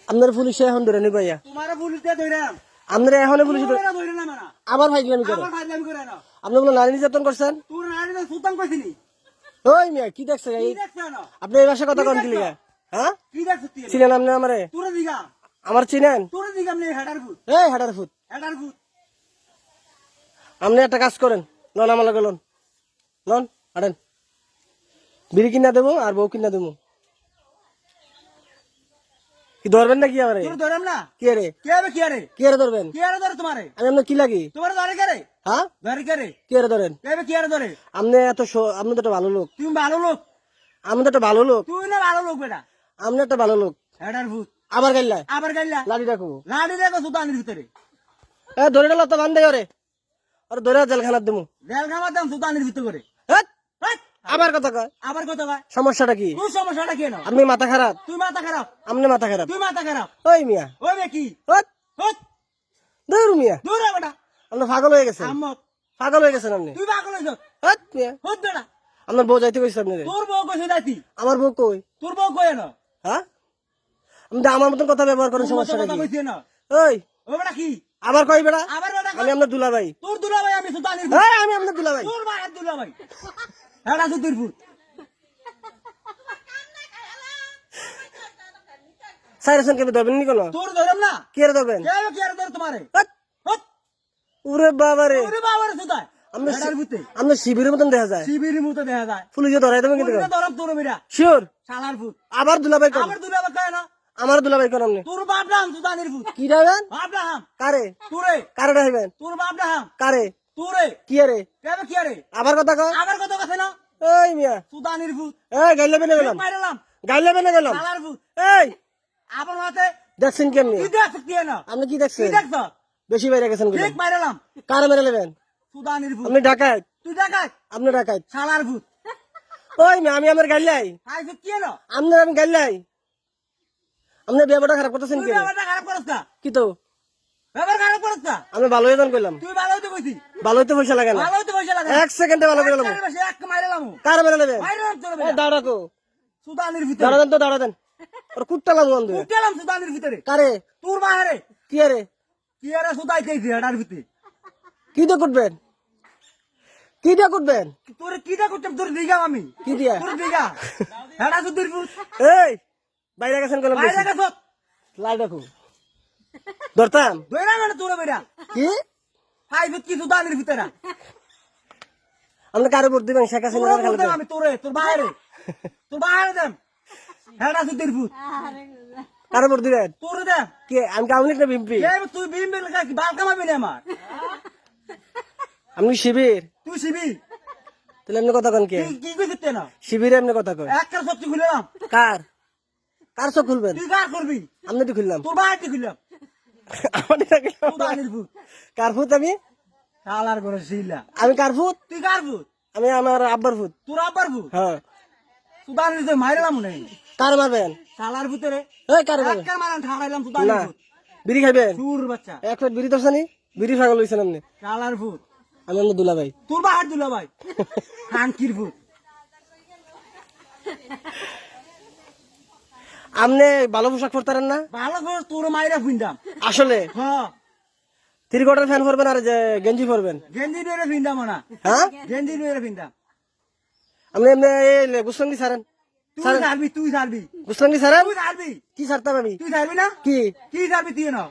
আপনার পুলিশে এখন ধরে নিব ইয়া তোমারে পুলিশ দিয়ে ধইরাম আপনারা এখন পুলিশ তোমরা ধইরে না মানা আবার ফাইজলামি করে আবার ফাজলামি করে না আপনি বলে নারী নির্যাতন করছেন তোর নারী না সুলতান কইছিনি ওই মিয়া কি দেখছে কি দেখছ না আপনি এই ভাষা কথা কোন কি লিগা হ্যাঁ কি দেখছ তুই চিনেন আপনি আমারে তোর দিগা আমার চিনেন তোর দিগা আমি হেডার ফুট এই হাটার ফুট আপনি একটা কাজ করেন লন আমার লগে লন লন হাঁটেন বিড়ি কিনা দেবো আর বউ কিনা দেবো কি ধরবেন না কি আমারে তোর ধরম না কি রে কে হবে কি আরে কি রে ধরবেন কি আরে ধরে তোমারে আমি আপনার কি লাগি তোমার ধরে কে রে হ্যাঁ ধরে কে রে কি রে ধরেন কে হবে কি আরে ধরে আপনি এত আপনি তো একটা ভালো লোক তুমি ভালো লোক আপনি তো একটা ভালো লোক তুই না ভালো লোক বেটা আপনি একটা ভালো লোক হেডার ফুট আবার গাইলা আবার গাইলা লাঠি রাখবো লাড়ি দেখো সুতানির ভিতরে ধরে গেল তো বান্ধে ওরে আর ধরে জেলখানার দেবো জেল খাবার দাম সুতানির ভিতরে করে হেৎ, হেৎ, আবার কথা কয় আবার কত ভাই সমস্যাটা কি তোর সমস্যাটা কেন আপনি মাথা খারাপ তুই মাথা খারাপ আপনি মাথা খারাপ তুই মাথা খারাপ ওই মিয়া ওই বে কি হেৎ, হট ধুর মিয়া দূর রে বেটা আপনি পাগল হয়ে গেছেন আম্মক পাগল হয়ে গেছেন আপনি তুই পাগল হইছ হেৎ, মিয়া হট বেটা আপনার বউ যাইতে কইছে আপনি রে। তোর বউ কইছে যাইতি আমার বউ কই তোর বউ কই না হ্যাঁ আপনি তো আমার মতন কথা ব্যবহার করেন সমস্যাটা কথা কি কইছে না ওই ও বেটা কি আবার কই বেড়া আবার বেটা আমি আপনার দুলাভাই তোর দুলা ভাই আমি সুতানির এই আমি আপনার দুলাভাই তোর মায়ের দুলা ভাই হেডা সুতির ফুট সাইরেশন কেন ধরবেন নি কোনো তোর ধরম না কি রে ধরবেন কে হবে কি আরে ধর তোমারে হেৎ, হট ওরে বাবা রে ওরে বাবার সুতায় আপনি হেডার ফুটে আপনার শিবিরের মতন দেখা যায় শিবিরের মতো দেখা যায় পুলিশে ধরাই দেবেন কিন্তু তোর ধরম তোর মেরা শিওর শালার ফুট আবার দুলাভাই কোন আবার দুলা ভাই কয় না আমার দুলাভাই কোন আপনি তোর বাপরাম সুতানির ফুট কি যাবেন বাপরাম কারে তোরে কারে ডাইবেন তোর বাপরাম কারে তোরে কি রে কে হবে কি আরে আবার কথা কয় আবার কত কথা না এই মিয়া সুতানির ফুট এই গাইলে বেনে গেলাম মাইরালাম গাইলে বেনে গেলাম শালার ফুট এই আবার মাতে দেখছেন কেমনি তুই দেখ কি না আপনি কি কি দেখছেন দেখছ বেশি বাইরে গেছেন কি ঠিক মাইরালাম কারে মেরে নেবেন সুতানির ফুট আপনি ডাকাত তুই দেখাই আপনি ডাকাত শালার ফুট ওই মিয়া আমি আমার গাইলাই আই ফুট কি না আপনার আমি গাইলাই আপনি ব্যবহারটা খারাপ করতেছেন তুই কি ব্যাপারটা খারাপ করছ না কি তো ব্যাপার খারাপ করছ না আমি ভালো হয়ে যান কইলাম তুই ভালো হইতে কইছি ভালো হইতে পয়সা লাগে না ভালো হইতে পয়সা লাগে এক সেকেন্ডে ভালো করে গেলাম এক মাইরালাম কারে মেরে নেবেন মাইরালাম তোর এই দাঁড়াকো সুতানির ভিতরে দাঁড়া দেন তো দাঁড়া দেন ওর কুট্টালাম বন্ধু উঠলাম সুতানির ভিতরে কারে তোর মাহারে কি রে কি আরে সুতাইতেছি হেডার ভিতরে কি দিয়ে কুটবেন কি দিয়ে কুটবেন তোর কিটা করতে তোর দিগা আমি কি দিয়া তোর দিগা হেডা সুতির ফুট এই বাইরে গেছেন কলম বাইরে গেছ লাই রাখো ধরতাম দইরা মানে তোর বেরা কি হাই ফুট কি সুতানির ভিতরে আপনি কারে ভোট দিবেন শেখ তোর হাসিনা বলতে আমি তোরে তোর বাইরে দেন হেডা সুতির ফুট কারে ভোট দিবেন তোর দে কে আমি কাউনিক না বিম্পি তুই বিম বিল কি বাল কামাবি না আমার আপনি শিবির তুই শিবি তাহলে এমনি কথা কন কে কি কইছিস না শিবিরে এমনি কথা কয় একটা সত্যি খুললাম কার কার চোখ খুলবেন তুই কার করবি আপনি তো খুললাম তোর বাইরে খুললাম আমারই রাখলাম। সুতানির ফুট কার ফুত আমি শালার করে শিলা আমি কার ফুত তুই কার ফুট আমি আমার আব্বার ফুত তোর আব্বার ফুট হ্যাঁ সুতানির ভিতরে মাইরালাম নাই কার মারবেন শালার ভিতরে এই কার মারবেন একটা মারান ঠাড়াইলাম না সুতানির ফুট বিড়ি খাইবেন সুর বাচ্চা এক প্লেট বিড়ি ধরছানি বিড়ি পাগল হইছেন আপনি শালার ফুট আমি আপনার দুলা ভাই তোর বাহার দিল ভাই খানকির ফুট আপনি ভালো পোশাক পরতারেন না ভালো করে তোর মাইরা ফিন্দাম আসলে হ্যাঁ থ্রি কোয়ার্টার ফ্যান পরবেন আর যে গেঞ্জি পরবেন গেঞ্জি দিয়ে ফিন্দাম না হ্যাঁ গেঞ্জি দিয়ে ফিন্দাম আপনি এমনি গুসলঙ্গি সারেন তুই সারবি তুই সারবি গুসলঙ্গি সারেন তুই সারবি কি সারতাম আমি তুই সারবি না কি কি সারবি তুই না